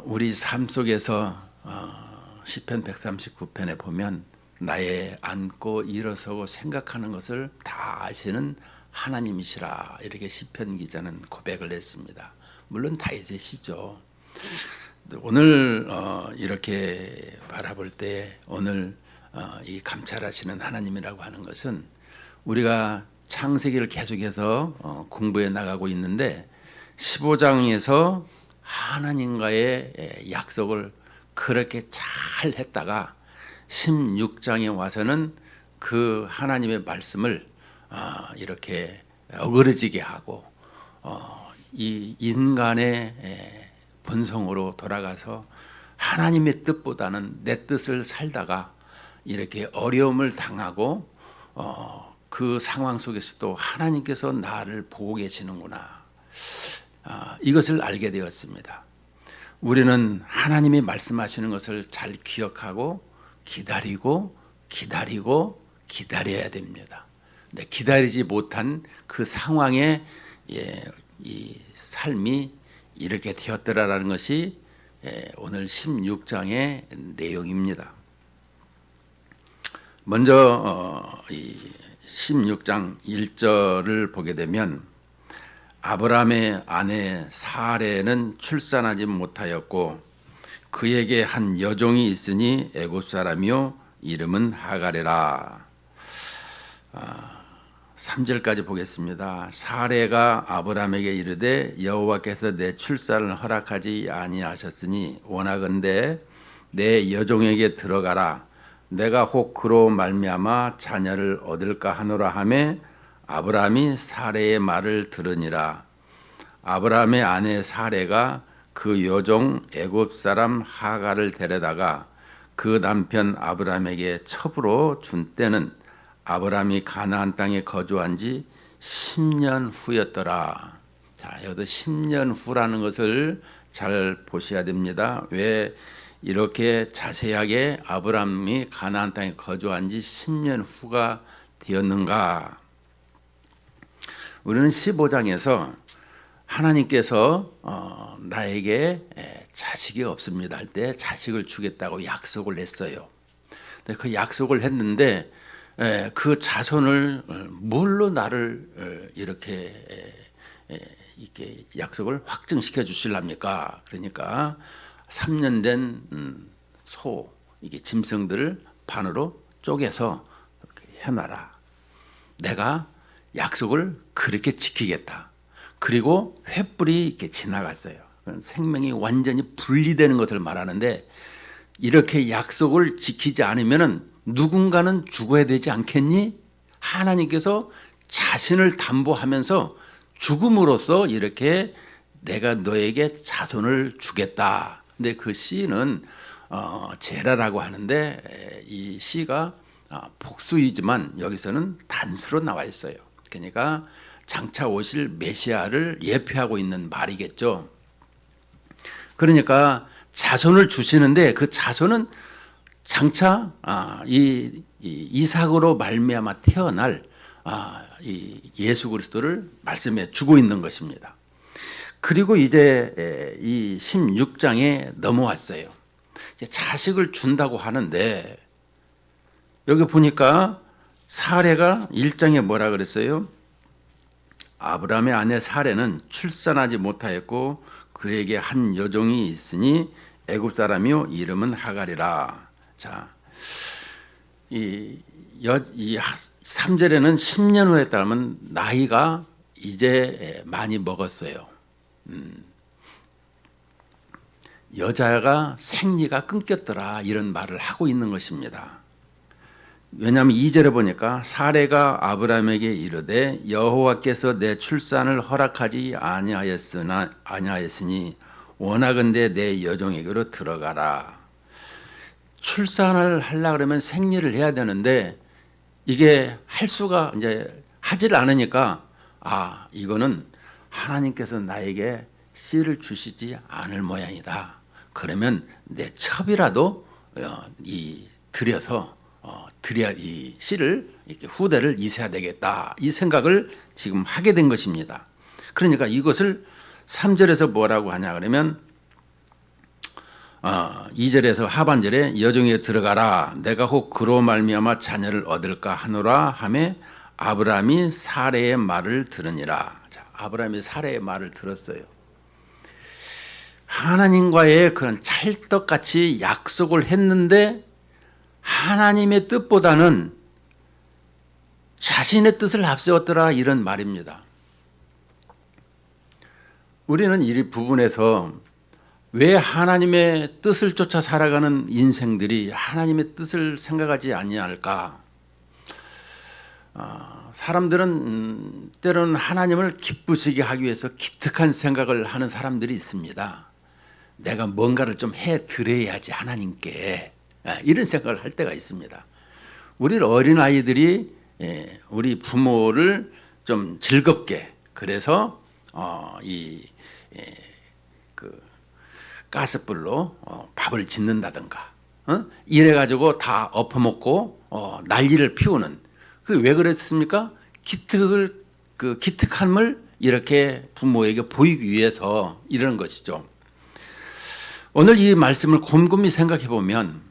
우리 삶 속에서 시편 139편에 보면 나의 앉고 일어서고 생각하는 것을 다 아시는 하나님이시라, 이렇게 시편 기자는 고백을 했습니다. 물론 다윗의 시죠. 오늘 이렇게 바라볼 때 오늘 이 감찰하시는 하나님이라고 하는 것은 우리가 창세기를 계속해서 공부해 나가고 있는데 15장에서 하나님과의 약속을 그렇게 잘 했다가 16장에 와서는 그 하나님의 말씀을 이렇게 어그러지게 하고 이 인간의 본성으로 돌아가서 하나님의 뜻보다는 내 뜻을 살다가 이렇게 어려움을 당하고 그 상황 속에서도 하나님께서 나를 보고 계시는구나, 이것을 알게 되었습니다. 우리는 하나님이 말씀하시는 것을 잘 기억하고 기다리고 기다려야 됩니다. 근데 기다리지 못한 그 상황에 이 삶이 이렇게 되었더라라는 것이 오늘 16장의 내용입니다. 먼저 이 16장 1절을 보게 되면 아브라함의 아내 사레는 출산하지 못하였고 그에게 한 여종이 있으니 애굽 사람이요 이름은 하갈이라. 3절까지 보겠습니다. 사레가 아브라함에게 이르되 여호와께서 내 출산을 허락하지 아니하셨으니 원하건대 내 여종에게 들어가라. 내가 혹 그로 말미암아 자녀를 얻을까 하노라 하매 아브라함이 사레의 말을 들으니라. 아브라함의 아내 사레가 그 여종 애굽 사람 하갈을 데려다가 그 남편 아브라함에게 첩으로 준 때는 아브라함이 가나안 땅에 거주한 지 10년 후였더라. 자, 여기도 10년 후라는 것을 잘 보셔야 됩니다. 왜 이렇게 자세하게 아브라함이 가나안 땅에 거주한 지 10년 후가 되었는가? 우리는 15장에서 하나님께서 나에게 자식이 없습니다 할 때 자식을 주겠다고 약속을 했어요. 그 약속을 했는데 그 자손을 뭘로 나를 이렇게 약속을 확증시켜 주실랍니까? 그러니까 3년 된 소, 이게 짐승들을 반으로 쪼개서 해놔라. 내가 약속을 그렇게 지키겠다. 그리고 횃불이 이렇게 지나갔어요. 생명이 완전히 분리되는 것을 말하는데, 이렇게 약속을 지키지 않으면 누군가는 죽어야 되지 않겠니? 하나님께서 자신을 담보하면서 죽음으로써 이렇게 내가 너에게 자손을 주겠다. 근데 그 씨는 제라라고 하는데 이 씨가 복수이지만 여기서는 단수로 나와 있어요. 그러니까 장차 오실 메시아를 예표하고 있는 말이겠죠. 그러니까 자손을 주시는데 그 자손은 장차 이 이삭으로 말미암아 태어날 이 예수 그리스도를 말씀해 주고 있는 것입니다. 그리고 이제 이 16장에 넘어왔어요. 이제 자식을 준다고 하는데 여기 보니까 사레가 1장에 뭐라 그랬어요? 아브라함의 아내 사레는 출산하지 못하였고 그에게 한 여종이 있으니 애굽 사람이요 이름은 하갈이라. 자, 이 3절에는 10년 후에 따르면 나이가 이제 많이 먹었어요. 여자가 생리가 끊겼더라, 이런 말을 하고 있는 것입니다. 왜냐하면 2절에 보니까 사레가 아브라함에게 이르되 여호와께서 내 출산을 허락하지 아니하였으니 원하건대 내 여종에게로 들어가라. 출산을 하려고 그러면 생리를 해야 되는데 이게 할 수가 이제 하질 않으니까 이거는 하나님께서 나에게 씨를 주시지 않을 모양이다. 그러면 내 첩이라도 들여서 드려야 이 씨를 이렇게 후대를 이세야 되겠다, 이 생각을 지금 하게 된 것입니다. 그러니까 이것을 3절에서 뭐라고 하냐 그러면 2절에서 하반절에 여종에 들어가라 내가 혹 그로 말미암아 자녀를 얻을까 하노라 하매 아브라함이 사레의 말을 들으니라. 자, 아브라함이 사레의 말을 들었어요. 하나님과의 그런 찰떡같이 약속을 했는데 하나님의 뜻보다는 자신의 뜻을 앞세웠더라 이런 말입니다. 우리는 이 부분에서 왜 하나님의 뜻을 쫓아 살아가는 인생들이 하나님의 뜻을 생각하지 아니할까? 사람들은 때로는 하나님을 기쁘시게 하기 위해서 기특한 생각을 하는 사람들이 있습니다. 내가 뭔가를 좀 해드려야지 하나님께, 이런 생각을 할 때가 있습니다. 우리 어린아이들이 우리 부모를 좀 즐겁게, 그래서 가스불로 밥을 짓는다든가, 이래가지고 다 엎어먹고 난리를 피우는, 그 왜 그랬습니까? 기특함을 이렇게 부모에게 보이기 위해서 이러는 것이죠. 오늘 이 말씀을 곰곰이 생각해 보면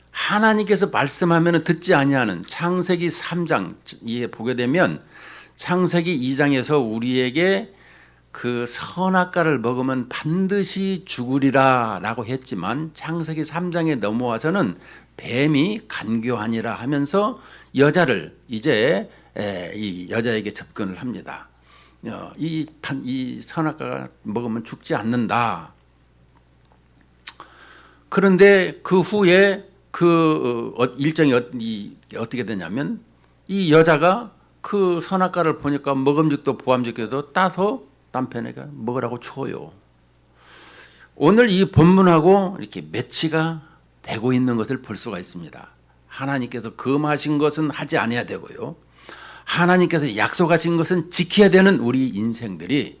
하나님께서 말씀하면 듣지 아니하는 창세기 3장에 보게 되면 창세기 2장에서 우리에게 그 선악과를 먹으면 반드시 죽으리라 라고 했지만 창세기 3장에 넘어와서는 뱀이 간교하니라 하면서 여자를 이제 이 여자에게 접근을 합니다. 이 선악과가 먹으면 죽지 않는다. 그런데 그 후에 그 일정이 어떻게 되냐면 이 여자가 그 선악과를 보니까 먹음직도 보암직해서 따서 남편에게 먹으라고 줘요. 오늘 이 본문하고 이렇게 매치가 되고 있는 것을 볼 수가 있습니다. 하나님께서 금하신 것은 하지 아니해야 되고요. 하나님께서 약속하신 것은 지켜야 되는 우리 인생들이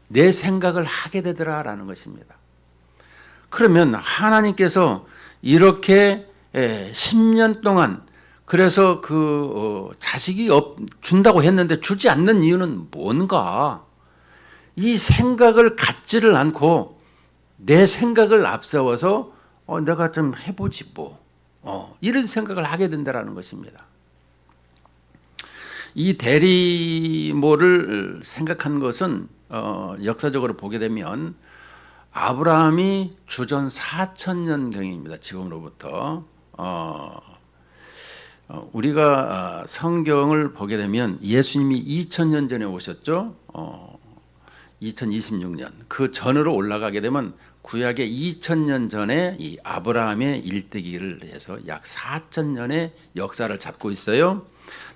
내 생각을 하게 되더라라는 것입니다. 그러면 하나님께서 이렇게 10년 동안 그래서 자식이 준다고 했는데 주지 않는 이유는 뭔가? 이 생각을 갖지를 않고 내 생각을 앞세워서 내가 좀 해보지 뭐 이런 생각을 하게 된다는 것입니다. 이 대리모를 생각한 것은 역사적으로 보게 되면 아브라함이 주전 4000년경입니다. 지금으로부터 우리가 성경을 보게 되면 예수님이 2000년 전에 오셨죠. 2026년 그 전으로 올라가게 되면 구약의 2000년 전에 이 아브라함의 일대기를 해서 약 4000년의 역사를 잡고 있어요.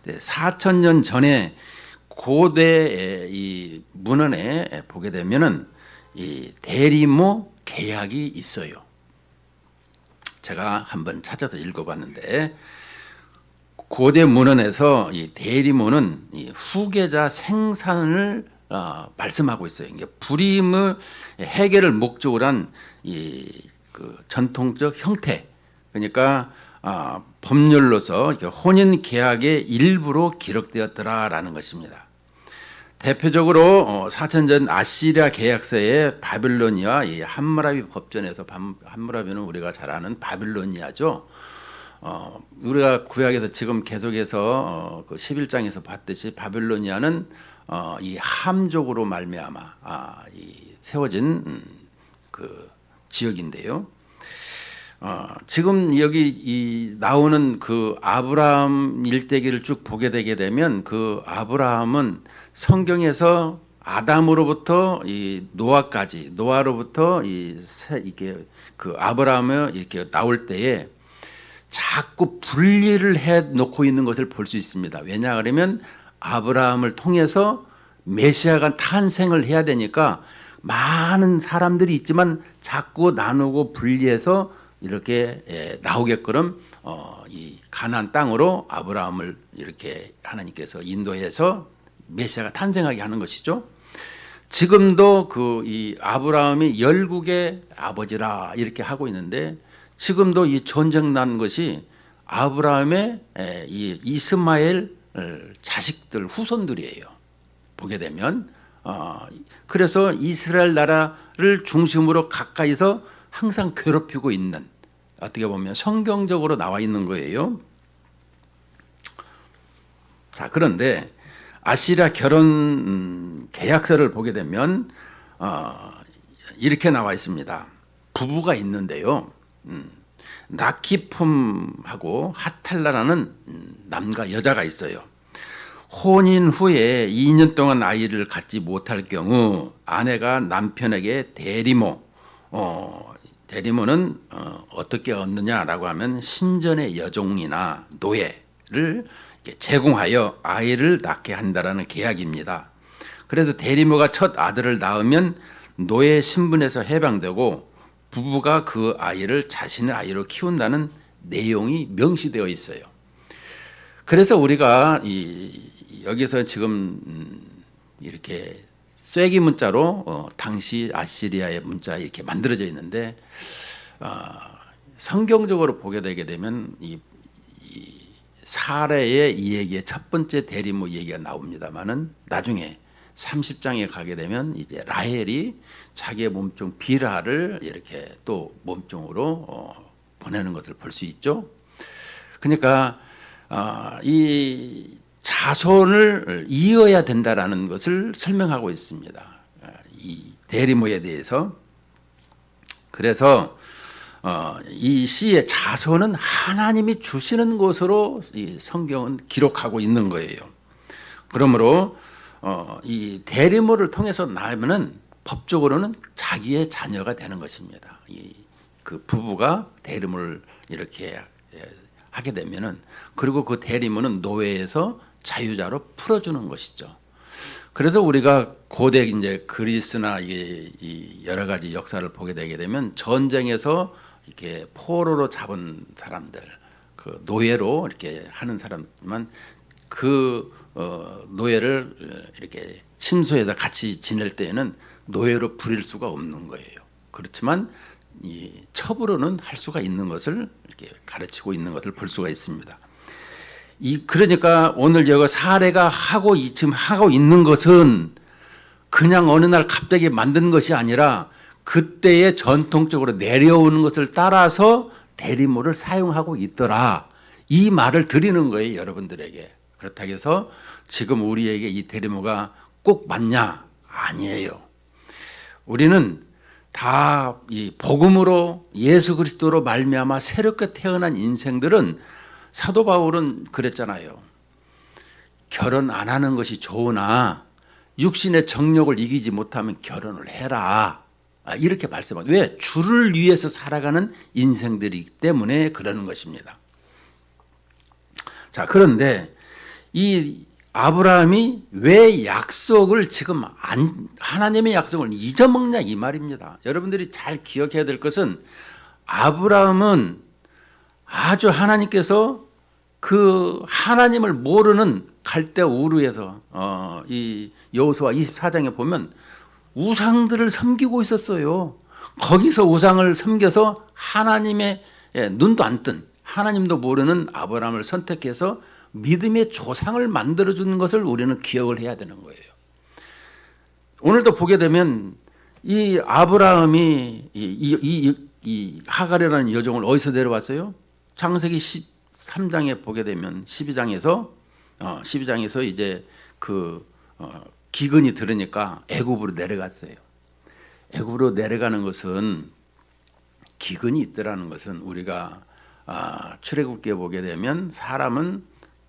4000년 전에 고대 이 문헌에 보게 되면은 이 대리모 계약이 있어요. 제가 한번 찾아서 읽어봤는데 고대 문헌에서 이 대리모는 이 후계자 생산을 말씀하고 있어요. 이게 불임의 해결을 목적으로 한 그 전통적 형태, 그러니까 법률로서 혼인 계약의 일부로 기록되었더라라는 것입니다. 대표적으로 4000년 전 아시리아 계약서에 바빌로니아 이 함무라비 법전에서 함무라비는 우리가 잘 아는 바빌로니아죠. 우리가 구약에서 지금 계속해서 그 11장에서 봤듯이 바빌로니아는 이 함족으로 말미암아 세워진 그 지역인데요. 지금 여기 나오는 그 아브라함 일대기를 쭉 보게 되게 되면 그 아브라함은 성경에서 아담으로부터 이 노아까지, 노아로부터 이게 그 아브라함이 이렇게 나올 때에 자꾸 분리를 해 놓고 있는 것을 볼 수 있습니다. 왜냐 그러면 아브라함을 통해서 메시아가 탄생을 해야 되니까 많은 사람들이 있지만 자꾸 나누고 분리해서 이렇게 나오게끔 이 가나안 땅으로 아브라함을 이렇게 하나님께서 인도해서 메시아가 탄생하게 하는 것이죠. 지금도 이 아브라함이 열국의 아버지라 이렇게 하고 있는데 지금도 이 전쟁 난 것이 아브라함의 이 이스마엘 자식들 후손들이에요. 보게 되면 그래서 이스라엘 나라를 중심으로 가까이서 항상 괴롭히고 있는, 어떻게 보면 성경적으로 나와 있는 거예요. 자, 그런데 아시리아 결혼 계약서를 보게 되면 이렇게 나와 있습니다. 부부가 있는데요. 라키폼하고 하탈라라는 남과 여자가 있어요. 혼인 후에 2년 동안 아이를 갖지 못할 경우 아내가 남편에게 대리모는 어떻게 얻느냐라고 하면 신전의 여종이나 노예를 제공하여 아이를 낳게 한다라는 계약입니다. 그래서 대리모가 첫 아들을 낳으면 노예 신분에서 해방되고 부부가 그 아이를 자신의 아이로 키운다는 내용이 명시되어 있어요. 그래서 우리가 여기서 지금 이렇게 쐐기 문자로 당시 아시리아의 문자 이렇게 만들어져 있는데 성경적으로 보게 되게 되면 이 사례의 이 얘기의 첫 번째 대리모 얘기가 나옵니다만은 나중에 30장에 가게 되면 이제 라헬이 자기의 몸종 빌하를 이렇게 또 몸종으로 보내는 것을 볼 수 있죠. 그러니까 이 자손을 이어야 된다라는 것을 설명하고 있습니다. 이 대리모에 대해서. 그래서 이 시의 자손은 하나님이 주시는 것으로 이 성경은 기록하고 있는 거예요. 그러므로 이 대리모를 통해서 낳으면은 법적으로는 자기의 자녀가 되는 것입니다. 그 부부가 대리모를 이렇게 하게 되면은, 그리고 그 대리모는 노예에서 자유자로 풀어주는 것이죠. 그래서 우리가 고대 이제 그리스나 이 여러 가지 역사를 보게 되게 되면 전쟁에서 이렇게 포로로 잡은 사람들, 그 노예로 이렇게 하는 사람만 그 노예를 이렇게 신소에다 같이 지낼 때에는 노예로 부릴 수가 없는 거예요. 그렇지만 이 첩으로는 할 수가 있는 것을 이렇게 가르치고 있는 것을 볼 수가 있습니다. 그러니까 오늘 여기 사례가 지금 하고 있는 것은 그냥 어느 날 갑자기 만든 것이 아니라 그때의 전통적으로 내려오는 것을 따라서 대리모를 사용하고 있더라. 이 말을 드리는 거예요, 여러분들에게. 그렇다고 해서 지금 우리에게 이 대리모가 꼭 맞냐? 아니에요. 우리는 다 이 복음으로 예수 그리스도로 말미암아 새롭게 태어난 인생들은, 사도 바울은 그랬잖아요. 결혼 안 하는 것이 좋으나 육신의 정욕을 이기지 못하면 결혼을 해라. 이렇게 말씀하죠. 왜? 주를 위해서 살아가는 인생들이기 때문에 그러는 것입니다. 자, 그런데 이 아브라함이 왜 약속을 지금 하나님의 약속을 잊어먹냐 이 말입니다. 여러분들이 잘 기억해야 될 것은 아브라함은 아주 하나님께서 그 하나님을 모르는 갈대 우르에서 이 여호수아 24장에 보면 우상들을 섬기고 있었어요. 거기서 우상을 섬겨서 하나님의 눈도 안 뜬 하나님도 모르는 아브라함을 선택해서 믿음의 조상을 만들어주는 것을 우리는 기억을 해야 되는 거예요. 오늘도 보게 되면 이 아브라함이 이 하갈이라는 여종을 어디서 데려왔어요? 창세기 13장에 보게 되면 12장에서 이제 그 기근이 들으니까 애굽으로 내려갔어요. 애굽으로 내려가는 것은, 기근이 있더라는 것은 우리가 출애굽기에 보게 되면 사람은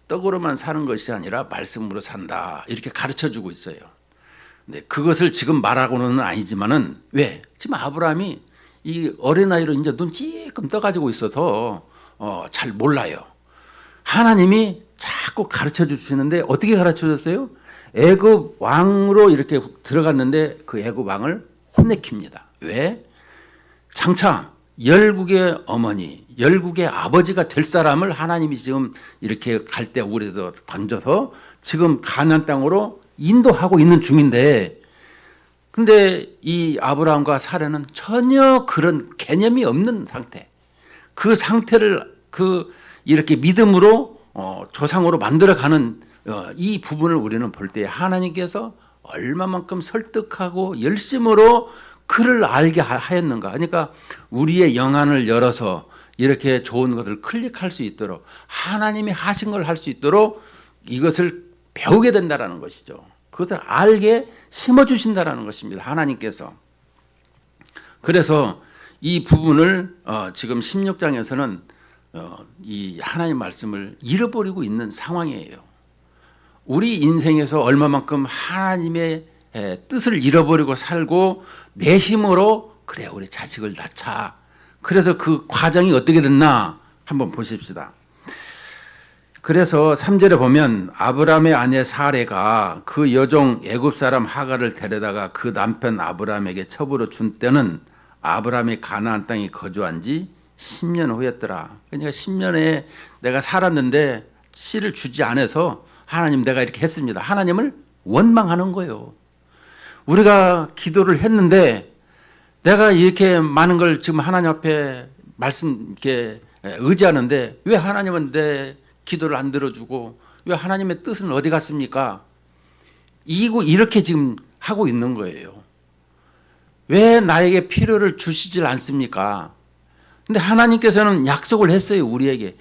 떡으로만 사는 것이 아니라 말씀으로 산다, 이렇게 가르쳐주고 있어요. 근데 그것을 지금 말하고는 아니지만은, 왜? 지금 아브라함이 이 어린아이로 이제 눈 찔끔 떠가지고 있어서 잘 몰라요. 하나님이 자꾸 가르쳐 주시는데 어떻게 가르쳐 줬어요? 애굽 왕으로 이렇게 들어갔는데 그 애굽 왕을 혼내킵니다. 왜? 장차 열국의 어머니, 열국의 아버지가 될 사람을 하나님이 지금 이렇게 갈대 우르에서 건져서 지금 가나안 땅으로 인도하고 있는 중인데, 근데 이 아브라함과 사라는 전혀 그런 개념이 없는 상태, 그 상태를 이렇게 믿음으로 조상으로 만들어가는 이 부분을 우리는 볼 때 하나님께서 얼마만큼 설득하고 열심으로 그를 알게 하였는가? 그러니까 우리의 영안을 열어서 이렇게 좋은 것을 클릭할 수 있도록 하나님이 하신 걸 할 수 있도록 이것을 배우게 된다라는 것이죠. 그것을 알게 심어주신다라는 것입니다. 하나님께서. 그래서 이 부분을 지금 16장에서는 이 하나님 말씀을 잃어버리고 있는 상황이에요. 우리 인생에서 얼마만큼 하나님의 뜻을 잃어버리고 살고 내 힘으로 그래 우리 자식을 낳자. 그래서 그 과정이 어떻게 됐나 한번 보십시다. 그래서 3절에 보면 아브라함의 아내 사레가 그 여종 애굽 사람 하갈을 데려다가 그 남편 아브라함에게 첩으로 준 때는 아브라함이 가나안 땅에 거주한 지 10년 후였더라. 그러니까 10년에 내가 살았는데 씨를 주지 않아서 하나님 내가 이렇게 했습니다. 하나님을 원망하는 거예요. 우리가 기도를 했는데 내가 이렇게 많은 걸 지금 하나님 앞에 이렇게 의지하는데 왜 하나님은 내 기도를 안 들어주고 왜 하나님의 뜻은 어디 갔습니까? 이렇게 지금 하고 있는 거예요. 왜 나에게 필요를 주시질 않습니까? 근데 하나님께서는 약속을 했어요, 우리에게.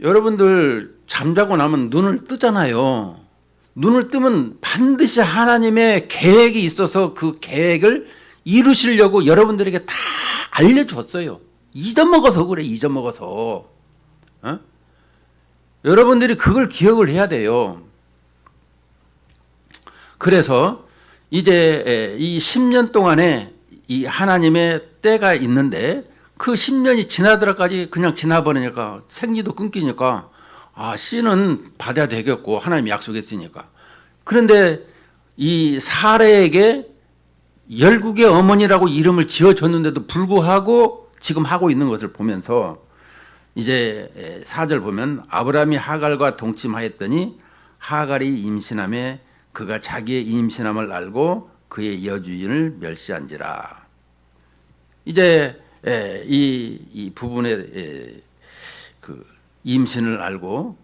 여러분들 잠자고 나면 눈을 뜨잖아요. 눈을 뜨면 반드시 하나님의 계획이 있어서 그 계획을 이루시려고 여러분들에게 다 알려줬어요. 잊어먹어서 그래, 잊어먹어서. 여러분들이 그걸 기억을 해야 돼요. 그래서 이제 이 10년 동안에 이 하나님의 때가 있는데 그 10년이 지나더라까지 그냥 지나버리니까 생리도 끊기니까 씨는 받아야 되겠고 하나님이 약속했으니까. 그런데 이 사레에게 열국의 어머니라고 이름을 지어줬는데도 불구하고 지금 하고 있는 것을 보면서 이제 4절 보면 아브라함이 하갈과 동침하였더니 하갈이 임신함에 그가 자기의 임신함을 알고 그의 여주인을 멸시한지라. 이제 이 부분에 그 임신을 알고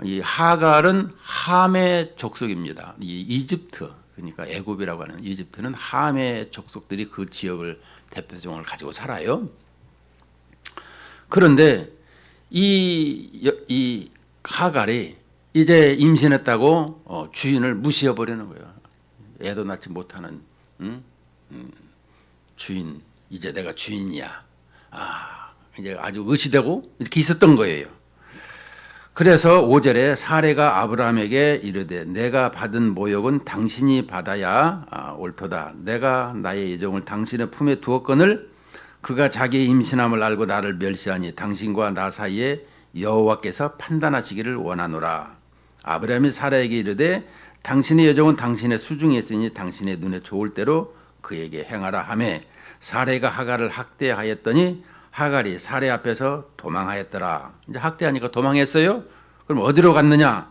이 하갈은 함의 족속입니다. 이 이집트 그러니까 애굽이라고 하는 이집트는 함의 족속들이 그 지역을 대표성을 가지고 살아요. 그런데 이 하갈이 이제 임신했다고 주인을 무시해 버리는 거예요. 애도 낳지 못하는 주인, 이제 내가 주인이야. 이제 아주 의시되고 이렇게 있었던 거예요. 그래서 5절에 사레가 아브라함에게 이르되 내가 받은 모욕은 당신이 받아야 옳도다. 내가 나의 예정을 당신의 품에 두었거늘 그가 자기의 임신함을 알고 나를 멸시하니 당신과 나 사이에 여호와께서 판단하시기를 원하노라. 아브라함이 사라에게 이르되 당신의 여종은 당신의 수중에 있으니 당신의 눈에 좋을 대로 그에게 행하라 하매 사레가 하갈을 학대하였더니 하갈이 사레 앞에서 도망하였더라. 이제 학대하니까 도망했어요. 그럼 어디로 갔느냐?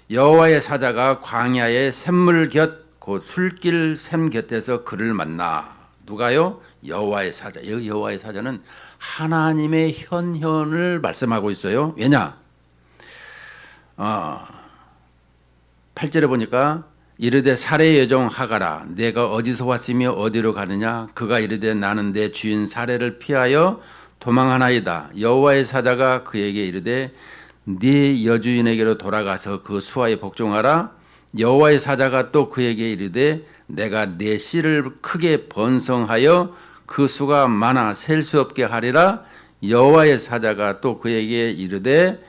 여호와의 사자가 광야의 샘물 곁 곧 술길 샘 곁에서 그를 만나. 누가요? 여호와의 사자. 여호와의 사자는 하나님의 현현을 말씀하고 있어요. 왜냐? 8절에 보니까 이르되 사레의 여종 하갈아 내가 어디서 왔으며 어디로 가느냐? 그가 이르되 나는 내 주인 사레를 피하여 도망하나이다. 여호와의 사자가 그에게 이르되 네 여주인에게로 돌아가서 그 수하에 복종하라. 여호와의 사자가 또 그에게 이르되 내가 내 씨를 크게 번성하여 그 수가 많아 셀 수 없게 하리라. 여호와의 사자가 또 그에게 이르되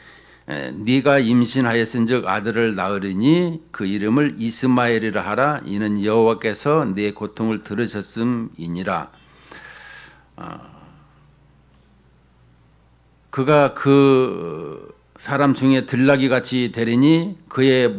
네가 임신하였은즉 아들을 낳으리니 그 이름을 이스마엘이라 하라. 이는 여호와께서 네 고통을 들으셨음이니라. 그가 그 사람 중에 들나귀 같이 되리니 그의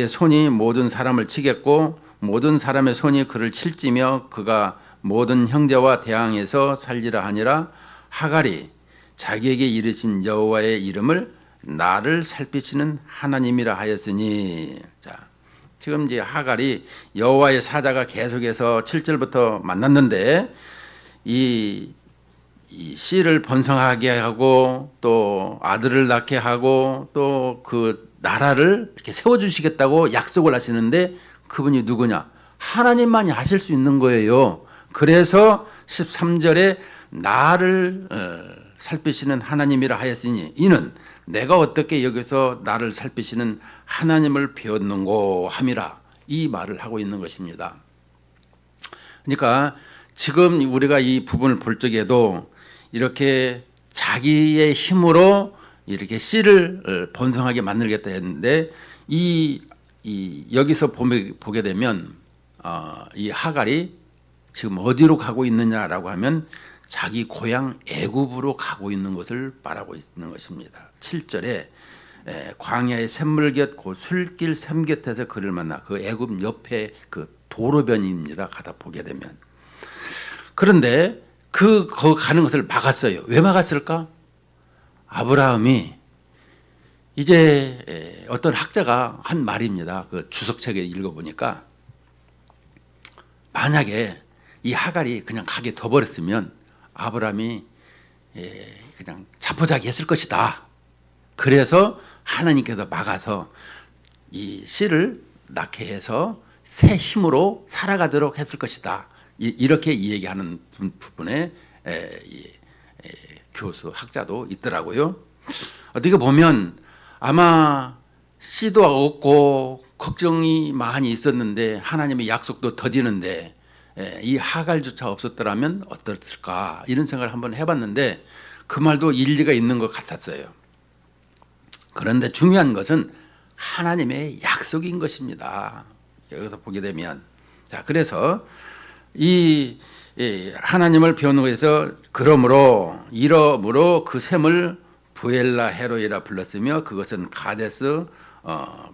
손이 모든 사람을 치겠고 모든 사람의 손이 그를 칠지며 그가 모든 형제와 대항해서 살리라 하니라. 하갈이 자기에게 이르신 여호와의 이름을 나를 살피시는 하나님이라 하였으니. 자, 지금 이제 하갈이 여호와의 사자가 계속해서 7절부터 만났는데 이 씨를 번성하게 하고 또 아들을 낳게 하고 또 그 나라를 이렇게 세워주시겠다고 약속을 하시는데 그분이 누구냐? 하나님만이 하실 수 있는 거예요. 그래서 13절에 나를 살피시는 하나님이라 하였으니 이는 내가 어떻게 여기서 나를 살피시는 하나님을 배웠는고 함이라, 이 말을 하고 있는 것입니다. 그러니까 지금 우리가 이 부분을 볼 적에도 이렇게 자기의 힘으로 이렇게 씨를 번성하게 만들겠다 했는데 여기서 보게 되면 이 하갈이 지금 어디로 가고 있느냐라고 하면 자기 고향 애굽으로 가고 있는 것을 말하고 있는 것입니다. 7절에 광야의 샘물 곁 그 술길 샘 곁에서 그를 만나, 그 애굽 옆에 그 도로변입니다. 가다 보게 되면. 그런데 그 가는 것을 막았어요. 왜 막았을까? 아브라함이 이제 어떤 학자가 한 말입니다. 그 주석책에 읽어보니까 만약에 이 하갈이 그냥 가게 둬버렸으면 아브라함이 그냥 자포자기 했을 것이다. 그래서 하나님께서 막아서 이 씨를 낳게 해서 새 힘으로 살아가도록 했을 것이다. 이렇게 얘기하는 부분에 교수 학자도 있더라고요. 어떻게 보면 아마 씨도 없고 걱정이 많이 있었는데 하나님의 약속도 더디는데 이 하갈조차 없었더라면 어떻을까, 이런 생각을 한번 해봤는데 그 말도 일리가 있는 것 같았어요. 그런데 중요한 것은 하나님의 약속인 것입니다. 여기서 보게 되면, 자, 그래서 이 하나님을 배우는 것에서 그러므로 그 샘을 부엘라 헤로이라 불렀으며 그것은 가데스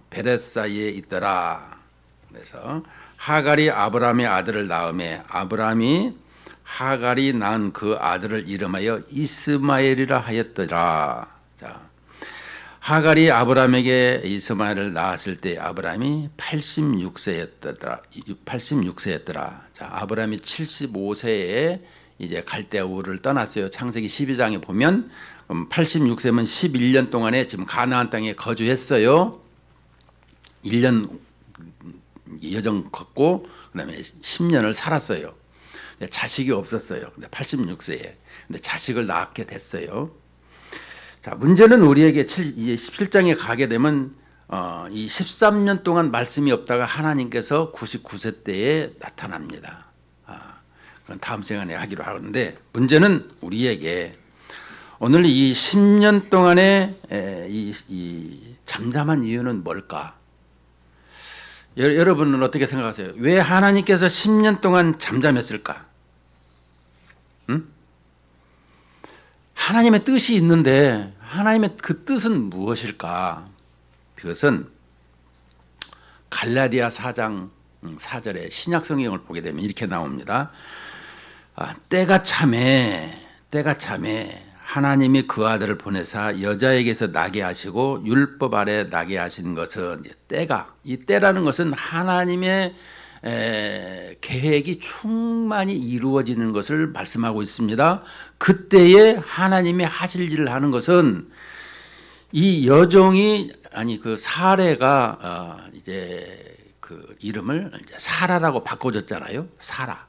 베레사에 있더라. 그래서 하갈이 아브라함의 아들을 낳음에 아브라함이 하갈이 낳은 그 아들을 이름하여 이스마엘이라 하였더라. 자, 하갈이 아브라함에게 이스마엘을 낳았을 때 아브라함이 86세였더라. 자, 아브라함이 75세에 이제 갈대아 우를 떠났어요. 창세기 12장에 보면 86세면 11년 동안에 지금 가나안 땅에 거주했어요. 1년 여정 걷고 그다음에 10년을 살았어요. 자식이 없었어요. 근데 86세에 근데 자식을 낳게 됐어요. 자, 문제는 우리에게 17장에 가게 되면 이 13년 동안 말씀이 없다가 하나님께서 99세 때에 나타납니다. 그건 다음 시간에 하기로 하는데, 문제는 우리에게 오늘 이 10년 동안의 이 잠잠한 이유는 뭘까? 여러분은 어떻게 생각하세요? 왜 하나님께서 10년 동안 잠잠했을까? 응? 하나님의 뜻이 있는데 하나님의 그 뜻은 무엇일까? 그것은 갈라디아 4장 4절에 신약 성경을 보게 되면 이렇게 나옵니다. 때가 참에 하나님이 그 아들을 보내사 여자에게서 나게 하시고 율법 아래 나게 하신 것은, 이 때라는 것은 하나님의 계획이 충만히 이루어지는 것을 말씀하고 있습니다. 그때에 하나님이 하실 일을 하는 것은 이 여종이 그 사례가 이제 그 이름을 이제 사라라고 바꿔줬잖아요. 사라.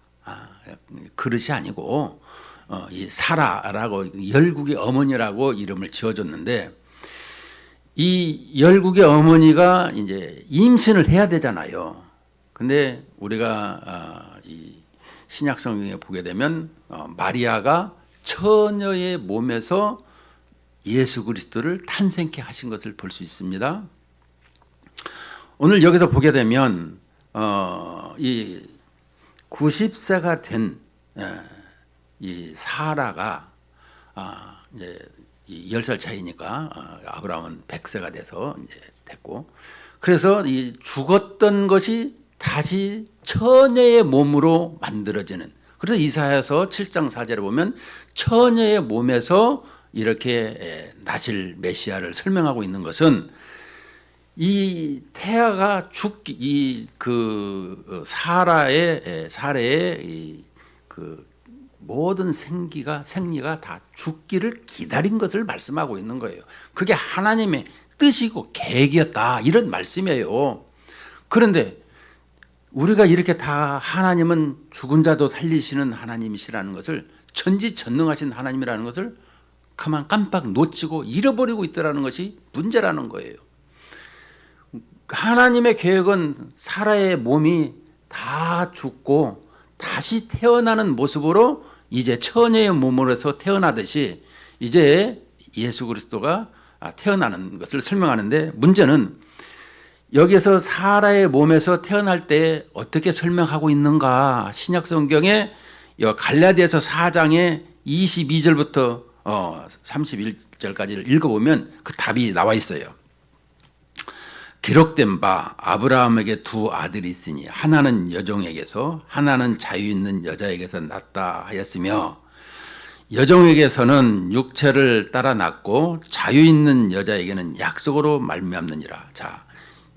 그릇이 아니고 이 사라라고 열국의 어머니라고 이름을 지어줬는데, 이 열국의 어머니가 이제 임신을 해야 되잖아요. 근데 우리가 이 신약 성경에 보게 되면 마리아가 처녀의 몸에서 예수 그리스도를 탄생케 하신 것을 볼 수 있습니다. 오늘 여기서 보게 되면 이 90세가 된 이 사라가 이제 10살 차이니까 아브라함은 100세가 돼서 이제 됐고, 그래서 이 죽었던 것이 다시 처녀의 몸으로 만들어지는, 그래서 이사야서 7장 4절에 보면 처녀의 몸에서 이렇게 나실 메시아를 설명하고 있는 것은 이 태아가 사라의 그 모든 생리가 다 죽기를 기다린 것을 말씀하고 있는 거예요. 그게 하나님의 뜻이고 계획이었다, 이런 말씀이에요. 그런데 우리가 이렇게 다 하나님은 죽은 자도 살리시는 하나님이시라는 것을, 전지전능하신 하나님이라는 것을 그만 깜빡 놓치고 잃어버리고 있다는 것이 문제라는 거예요. 하나님의 계획은 사라의 몸이 다 죽고 다시 태어나는 모습으로 이제 처녀의 몸으로서 태어나듯이 이제 예수 그리스도가 태어나는 것을 설명하는데, 문제는 여기서 사라의 몸에서 태어날 때 어떻게 설명하고 있는가. 신약 성경에 갈라디아서 4장의 22절부터 31절까지를 읽어보면 그 답이 나와 있어요. 기록된 바 아브라함에게 두 아들이 있으니 하나는 여종에게서 하나는 자유 있는 여자에게서 낳았다 하였으며, 여종에게서는 육체를 따라 낳고 자유 있는 여자에게는 약속으로 말미암느니라. 자,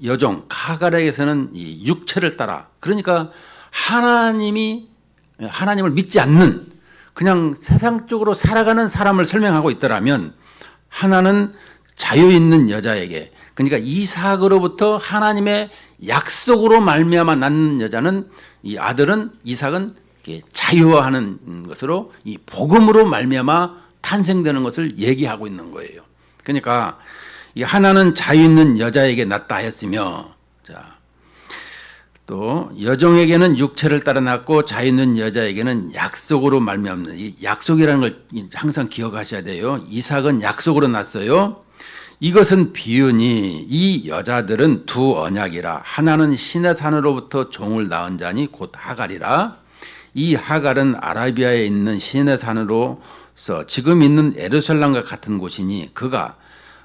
여종 하갈에게서는 이 육체를 따라, 그러니까 하나님을 믿지 않는 그냥 세상적으로 살아가는 사람을 설명하고 있더라면, 하나는 자유 있는 여자에게, 그러니까 이삭으로부터 하나님의 약속으로 말미암아 낳는 여자는, 이 아들은, 이삭은 자유화하는 것으로 이 복음으로 말미암아 탄생되는 것을 얘기하고 있는 거예요. 그러니까 이 하나는 자유 있는 여자에게 낳다 했으며, 자, 또 여종에게는 육체를 따라 낳고 자유 있는 여자에게는 약속으로 말미암는, 이 약속이라는 걸 항상 기억하셔야 돼요. 이삭은 약속으로 낳았어요. 이것은 비유니 이 여자들은 두 언약이라. 하나는 신의 산으로부터 종을 낳은 자니 곧 하갈이라. 이 하갈은 아라비아에 있는 신의 산으로서 지금 있는 예루살렘과 같은 곳이니 그가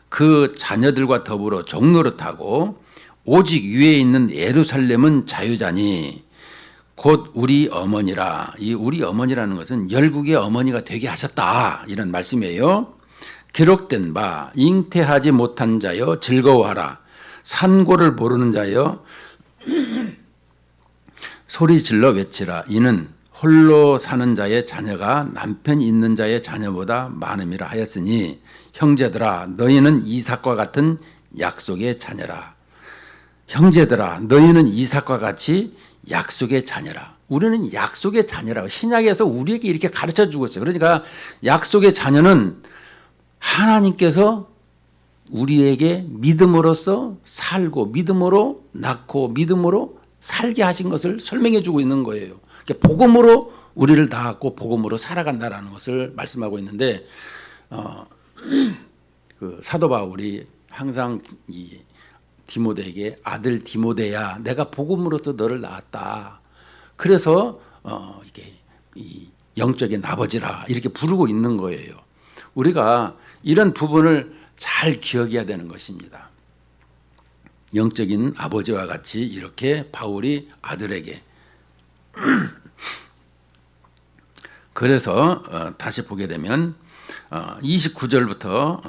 그 자녀들과 더불어 종노릇하고, 오직 위에 있는 예루살렘은 자유자니 곧 우리 어머니라. 이 우리 어머니라는 것은 열국의 어머니가 되게 하셨다, 이런 말씀이에요. 기록된 바 잉태하지 못한 자여 즐거워하라. 산고를 모르는 자여 소리 질러 외치라. 이는 홀로 사는 자의 자녀가 남편 있는 자의 자녀보다 많음이라 하였으니, 형제들아 너희는 이삭과 같은 약속의 자녀라. 형제들아 너희는 이삭과 같이 약속의 자녀라. 우리는 약속의 자녀라고 신약에서 우리에게 이렇게 가르쳐주고 있어요. 그러니까 약속의 자녀는 하나님께서 우리에게 믿음으로써 살고 믿음으로 낳고 믿음으로 살게 하신 것을 설명해 주고 있는 거예요. 복음으로 우리를 낳았고 복음으로 살아간다라는 것을 말씀하고 있는데, 그 사도 바울이 항상 이 디모데에게 아들 디모데야 내가 복음으로서 너를 낳았다. 그래서 이게 이 영적인 아버지라 이렇게 부르고 있는 거예요. 우리가 이런 부분을 잘 기억해야 되는 것입니다. 영적인 아버지와 같이 이렇게 바울이 아들에게 그래서 다시 보게 되면 29절부터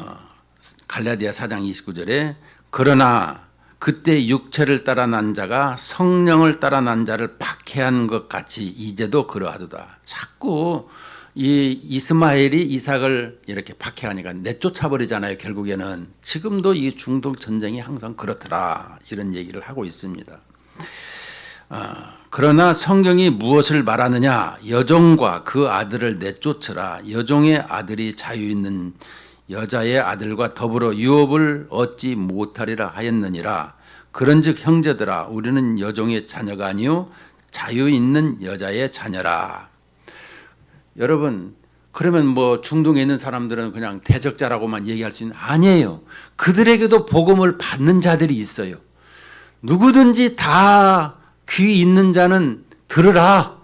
갈라디아 4장 29절에 그러나 그때 육체를 따라 난 자가 성령을 따라 난 자를 박해한 것 같이 이제도 그러하도다. 자꾸 이 이스마엘이 이삭을 이렇게 박해하니까 내쫓아버리잖아요. 결국에는 지금도 이 중동 전쟁이 항상 그렇더라, 이런 얘기를 하고 있습니다. 그러나 성경이 무엇을 말하느냐? 여종과 그 아들을 내쫓으라. 여종의 아들이 자유 있는 여자의 아들과 더불어 유업을 얻지 못하리라 하였느니라. 그런즉 형제들아 우리는 여종의 자녀가 아니요 자유 있는 여자의 자녀라. 여러분, 그러면 뭐 중동에 있는 사람들은 그냥 대적자라고만 얘기할 수 있는, 아니에요. 그들에게도 복음을 받는 자들이 있어요. 누구든지 다 귀 있는 자는 들으라.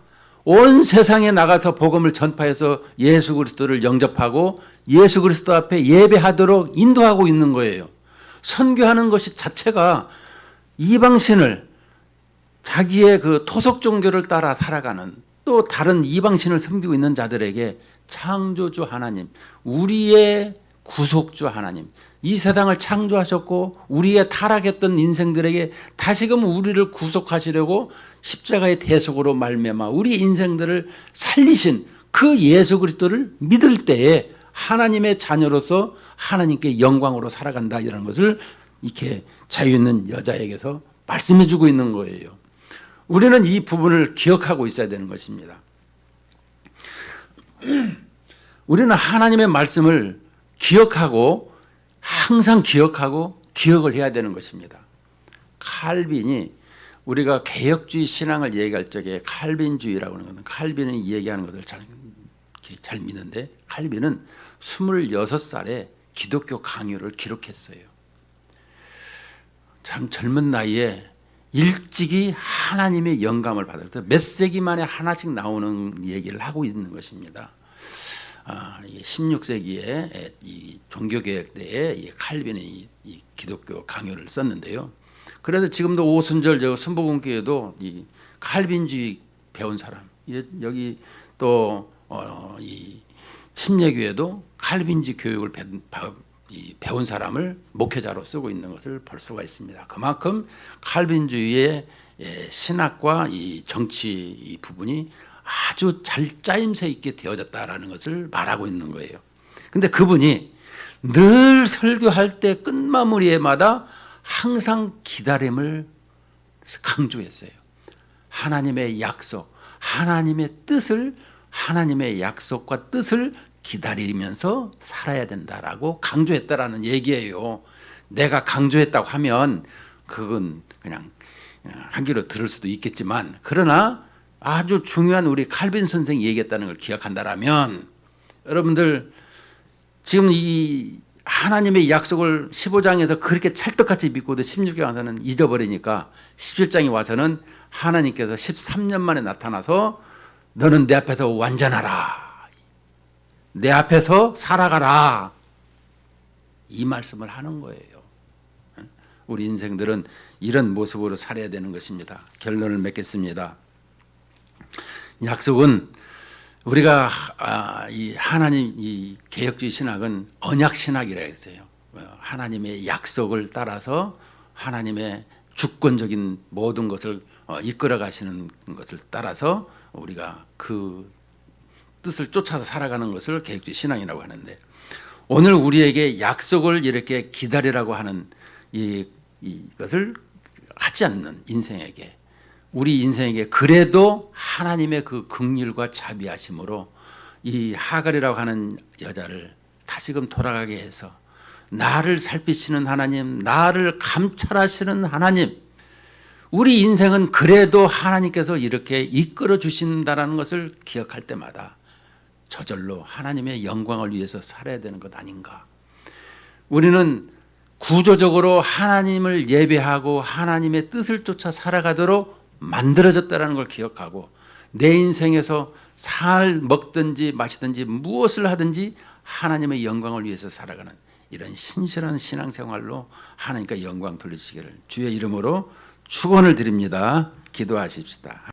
온 세상에 나가서 복음을 전파해서 예수 그리스도를 영접하고 예수 그리스도 앞에 예배하도록 인도하고 있는 거예요. 선교하는 것이 자체가 이방신을, 자기의 그 토속 종교를 따라 살아가는, 또 다른 이방신을 섬기고 있는 자들에게 창조주 하나님, 우리의 구속주 하나님, 이 세상을 창조하셨고 우리의 타락했던 인생들에게 다시금 우리를 구속하시려고 십자가의 대속으로 말미암아 우리 인생들을 살리신 그 예수 그리스도를 믿을 때에 하나님의 자녀로서 하나님께 영광으로 살아간다, 이런 것을 이렇게 자유 있는 여자에게서 말씀해 주고 있는 거예요. 우리는 이 부분을 기억하고 있어야 되는 것입니다. 우리는 하나님의 말씀을 기억하고 항상 기억하고 기억을 해야 되는 것입니다. 칼빈이 우리가 개혁주의 신앙을 얘기할 적에 칼빈주의라고 하는 것은 칼빈이 얘기하는 것을 잘 믿는데 칼빈은 26살에 기독교 강요를 기록했어요. 참 젊은 나이에 일찍이 하나님의 영감을 받아서 몇 세기 만에 하나씩 나오는 얘기를 하고 있는 것입니다. 16세기에 이 종교개혁 때에 이 칼빈이 이 기독교 강요를 썼는데요. 그래서 지금도 오순절 저 순복음교회도 이 칼빈주의 배운 사람, 여기 또 이 침례교회도 칼빈주의 교육을 배운 사람을 목회자로 쓰고 있는 것을 볼 수가 있습니다. 그만큼 칼빈주의의 신학과 이 정치 이 부분이 아주 잘 짜임새 있게 되어졌다라는 것을 말하고 있는 거예요. 근데 그분이 늘 설교할 때 끝마무리에마다 항상 기다림을 강조했어요. 하나님의 약속, 하나님의 뜻을, 하나님의 약속과 뜻을 기다리면서 살아야 된다라고 강조했다라는 얘기예요. 내가 강조했다고 하면 그건 그냥 한 귀로 들을 수도 있겠지만, 그러나 아주 중요한 우리 칼빈 선생이 얘기했다는 걸 기억한다라면, 여러분들 지금 이 하나님의 약속을 15장에서 그렇게 찰떡같이 믿고도 16장에 와서는 잊어버리니까 17장에 와서는 하나님께서 13년 만에 나타나서 너는 내 앞에서 완전하라, 내 앞에서 살아가라, 이 말씀을 하는 거예요. 우리 인생들은 이런 모습으로 살아야 되는 것입니다. 결론을 맺겠습니다. 약속은 우리가 이 하나님 이 개혁주의 신학은 언약 신학이라 했어요. 하나님의 약속을 따라서 하나님의 주권적인 모든 것을 이끌어 가시는 것을 따라서 우리가 그 뜻을 쫓아서 살아가는 것을 개혁주의 신앙이라고 하는데, 오늘 우리에게 약속을 이렇게 기다리라고 하는 이것을 하지 않는 인생에게, 우리 인생에게 그래도 하나님의 그 긍휼과 자비하심으로 이 하갈이라고 하는 여자를 다시금 돌아가게 해서 나를 살피시는 하나님, 나를 감찰하시는 하나님, 우리 인생은 그래도 하나님께서 이렇게 이끌어 주신다는 것을 기억할 때마다 저절로 하나님의 영광을 위해서 살아야 되는 것 아닌가. 우리는 구조적으로 하나님을 예배하고 하나님의 뜻을 쫓아 살아가도록 만들어졌다는 걸 기억하고, 내 인생에서 먹든지 마시든지 무엇을 하든지 하나님의 영광을 위해서 살아가는 이런 신실한 신앙생활로 하나님께 영광 돌리시기를 주의 이름으로 축원을 드립니다. 기도하십시다.